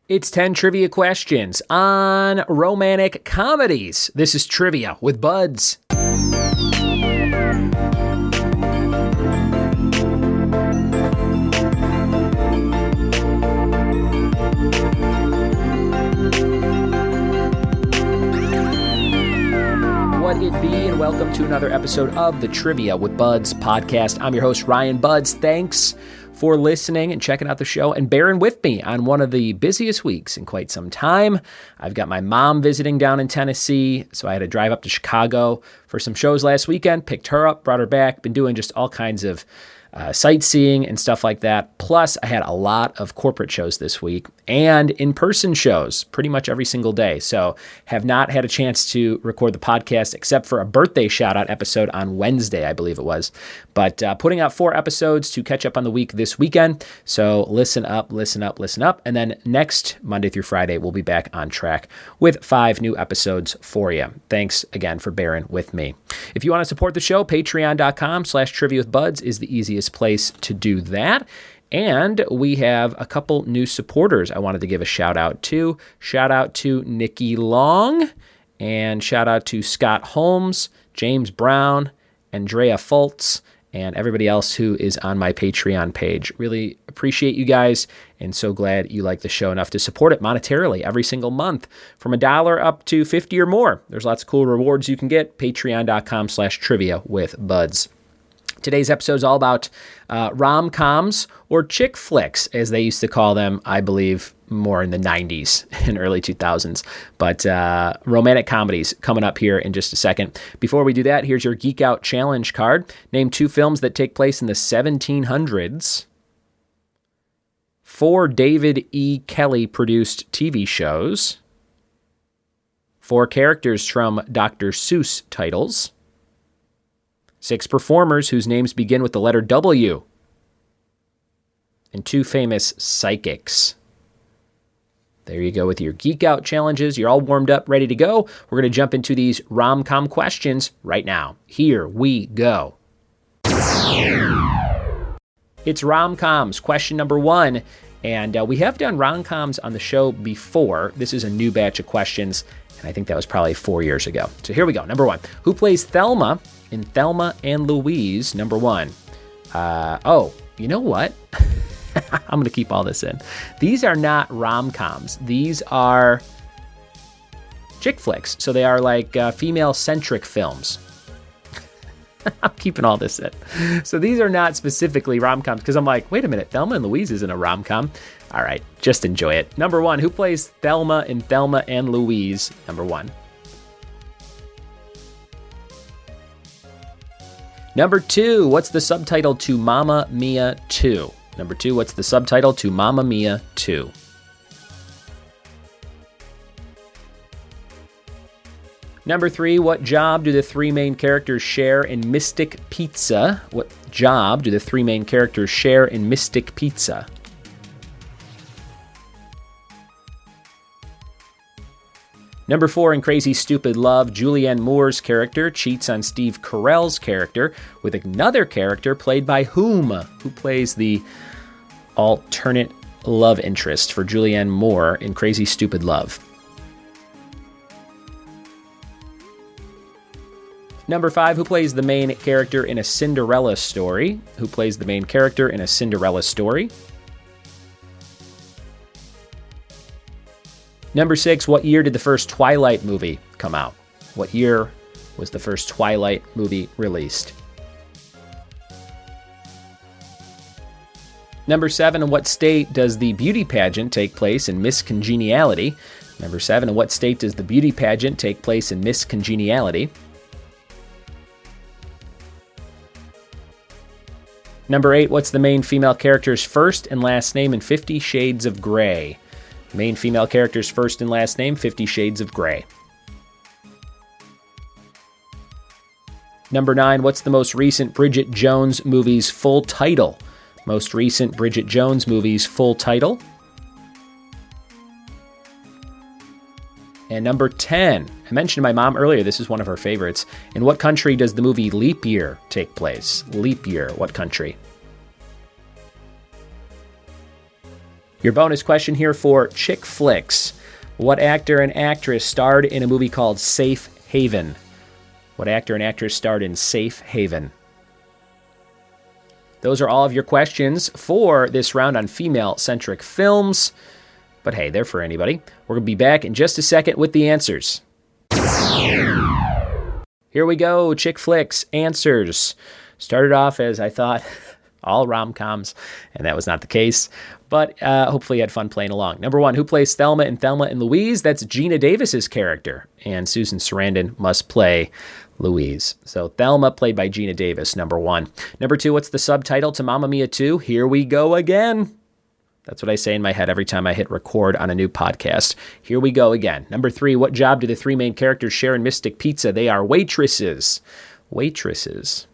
It's 10 trivia questions on romantic comedies. This is Trivia with Buds. What it be, and welcome to another episode of the Trivia with Buds podcast. I'm your host, Ryan Budds. Thanks for listening and checking out the show and bearing with me on one of the busiest weeks in quite some time. I've got my mom visiting down in Tennessee, so I had to drive up to Chicago for some shows last weekend, picked her up, brought her back, been doing just all kinds of sightseeing and stuff like that. Plus, I had a lot of corporate shows this week and in-person shows pretty much every single day. So have not had a chance to record the podcast except for a birthday shout-out episode on Wednesday, I believe it was. But putting out 4 episodes to catch up on the week this weekend. So listen up. And then next Monday through Friday, we'll be back on track with 5 new episodes for you. Thanks again for bearing with me. If you want to support the show, patreon.com/triviawithbuds is the easiest place to do that. And we have a couple new supporters I wanted to give a shout out to. Shout out to Nikki Long, and shout out to Scott Holmes, James Brown, Andrea Fultz, and everybody else who is on my Patreon page. Really appreciate you guys, and so glad you like the show enough to support it monetarily every single month, from $1 up to $50 or more. There's lots of cool rewards you can get. Patreon.com/triviawithbuds. Today's episode is all about rom-coms, or chick flicks, as they used to call them, I believe, more in the 90s and early 2000s. But romantic comedies coming up here in just a second. Before we do that, here's your Geek Out Challenge card. Name 2 films that take place in the 1700s. 4 David E. Kelley-produced TV shows. 4 characters from Dr. Seuss titles. 6 performers whose names begin with the letter W. And 2 famous psychics. There you go with your Geek Out challenges. You're all warmed up, ready to go. We're going to jump into these rom-com questions right now. Here we go. It's rom-coms, question number 1. And we have done rom-coms on the show before. This is a new batch of questions, and I think that was probably 4 years ago. So here we go. Number 1. Who plays Thelma in Thelma and Louise? Number 1. You know what? I'm going to keep all this in. These are not rom-coms. These are chick flicks. So they are like female-centric films. I'm keeping all this in. So these are not specifically rom-coms, because I'm like, wait a minute, Thelma and Louise isn't a rom-com. All right, just enjoy it. Number 1, who plays Thelma in Thelma and Louise? Number 1. Number 2, what's the subtitle to Mamma Mia 2? Number 2, what's the subtitle to Mamma Mia 2? Number 3, what job do the 3 main characters share in Mystic Pizza? What job do the 3 main characters share in Mystic Pizza? Number 4, in Crazy Stupid Love, Julianne Moore's character cheats on Steve Carell's character with another character played by whom? Who plays the alternate love interest for Julianne Moore in Crazy Stupid Love? Number 5, who plays the main character in a Cinderella story? Who plays the main character in a Cinderella story? Number 6, what year did the first Twilight movie come out? What year was the first Twilight movie released? Number 7, in what state does the beauty pageant take place in Miss Congeniality? Number 7, in what state does the beauty pageant take place in Miss Congeniality? Number 8, what's the main female character's first and last name in 50 Shades of Grey? Main female character's first and last name, 50 Shades of Grey. Number 9, what's the most recent Bridget Jones movie's full title? Most recent Bridget Jones movie's full title. And number 10, I mentioned my mom earlier, this is one of her favorites. In what country does the movie Leap Year take place? Leap Year, what country? Your bonus question here for chick flicks. What actor and actress starred in a movie called Safe Haven? What actor and actress starred in Safe Haven? Those are all of your questions for this round on female-centric films. But hey, they're for anybody. We're going to be back in just a second with the answers. Here we go, chick flicks answers. Started off as I thought, all rom-coms, and that was not the case. But hopefully you had fun playing along. Number 1, who plays Thelma in Thelma and Louise? That's Gina Davis's character, and Susan Sarandon must play Louise. So Thelma, played by Gina Davis, number 1. Number 2, what's the subtitle to Mamma Mia 2? Here we go again. That's what I say in my head every time I hit record on a new podcast. Here we go again. Number 3, what job do the 3 main characters share in Mystic Pizza? They are waitresses. Waitresses.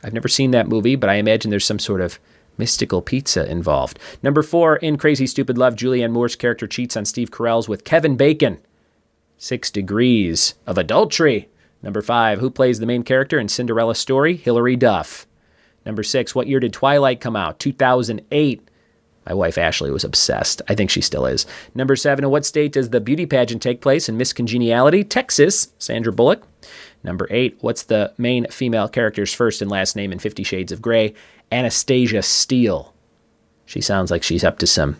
I've never seen that movie, but I imagine there's some sort of mystical pizza involved. Number 4, in Crazy Stupid Love, Julianne Moore's character cheats on Steve Carell's with Kevin Bacon. 6 degrees of adultery. Number 5, who plays the main character in Cinderella Story? Hilary Duff. Number 6, what year did Twilight come out? 2008. My wife Ashley was obsessed. I think she still is. Number 7, in what state does the beauty pageant take place in Miss Congeniality? Texas. Sandra Bullock. Number 8, what's the main female character's first and last name in 50 Shades of Grey? Anastasia Steele. She sounds like she's up to some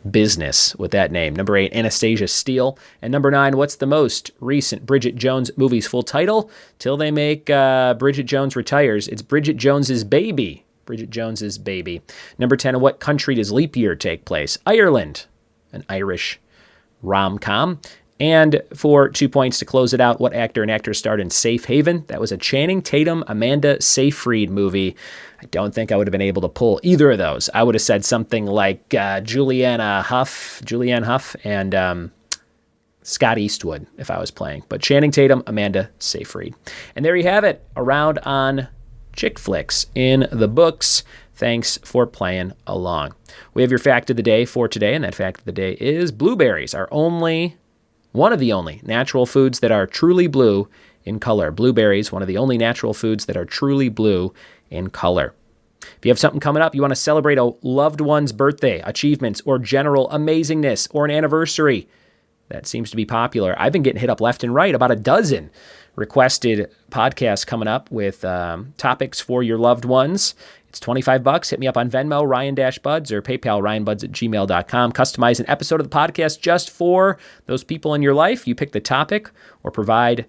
business with that name. Number 8, Anastasia Steele. And number 9, what's the most recent Bridget Jones movie's full title? Till they make Bridget Jones Retires. It's Bridget Jones's Baby. Bridget Jones's Baby. Number 10, in what country does Leap Year take place? Ireland. An Irish rom-com. And for 2 points to close it out, what actor and actress starred in Safe Haven? That was a Channing Tatum, Amanda Seyfried movie. I don't think I would have been able to pull either of those. I would have said something like Julianne Hough, and Scott Eastwood if I was playing. But Channing Tatum, Amanda Seyfried. And there you have it, a round on chick flicks in the books. Thanks for playing along. We have your fact of the day for today, and that fact of the day is blueberries are one of the only natural foods that are truly blue in color. Blueberries, one of the only natural foods that are truly blue in color. If you have something coming up, you want to celebrate a loved one's birthday, achievements, or general amazingness, or an anniversary, that seems to be popular. I've been getting hit up left and right, about a dozen requested podcasts coming up with topics for your loved ones. It's $25. Hit me up on Venmo, Ryan-Budds, or PayPal, ryanbuds@gmail.com. Customize an episode of the podcast just for those people in your life. You pick the topic or provide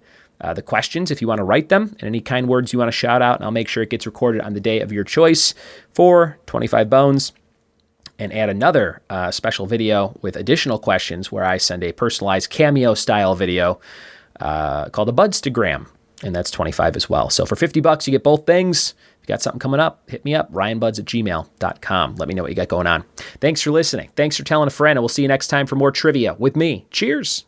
the questions if you want to write them, and any kind words you want to shout out, and I'll make sure it gets recorded on the day of your choice for 25 bones. And add another special video with additional questions where I send a personalized Cameo-style video called a BUDDSTAGRAM, and that's 25 as well. So for $50, you get both things. If you got something coming up, hit me up, ryanbuds@gmail.com. Let me know what you got going on. Thanks for listening. Thanks for telling a friend, and we'll see you next time for more trivia with me. Cheers.